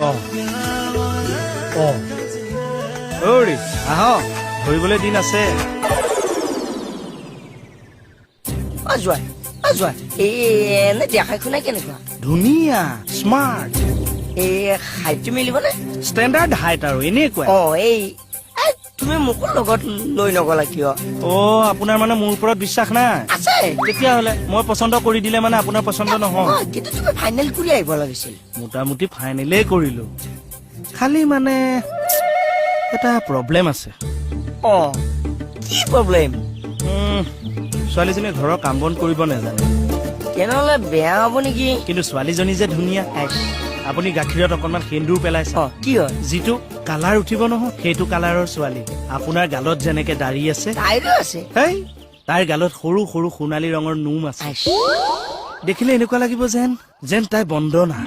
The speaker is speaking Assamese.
আহ ধৰিবলৈ দিন আছে। এনে দেখাই শুনাই কেনেকুৱা? ধুনীয়া, স্মাৰ্ট, হাইটটো মিলিবনে? ষ্টেণ্ডাৰ্ড হাইট আৰু এনেকুৱা। তুমি মোকো লগত লৈ নগলা কিয়? আপোনাৰ মানে মোৰ ওপৰত বিশ্বাস নাই আছে? তেতিয়াহ'লে মই পচন্দ কৰি দিলে মানে আপোনাৰ পচন্দ নহয়। কিন্তু তুমি ফাইনেল কৰি আহিব লাগিছিল। মোটামুটি ফাইনেলেই কৰিলো, খালি মানে এটা প্ৰব্লেম আছে। কি প্ৰব্লেম? ছোৱালীজনীয়ে ঘৰৰ কাম বন কৰিব নাজানে। তেনেহ'লে বেয়া হ'ব নেকি? কিন্তু ছোৱালীজনী যে ধুনীয়া। আপুনি গাখীৰত অকনমান সেন্দুৰ পেলাইছে। কি হয়? যিটো কালাৰ উঠিব নহয় সেইটো কালাৰৰ ছোৱালী। আপোনাৰ গালত যেনেকে দাড়ি আছে তাইৰ গালত সৰু সৰু সোণালী ৰঙৰ নোম আছে। দেখিলে এনেকুৱা লাগিব যেন তাই বন্দনা।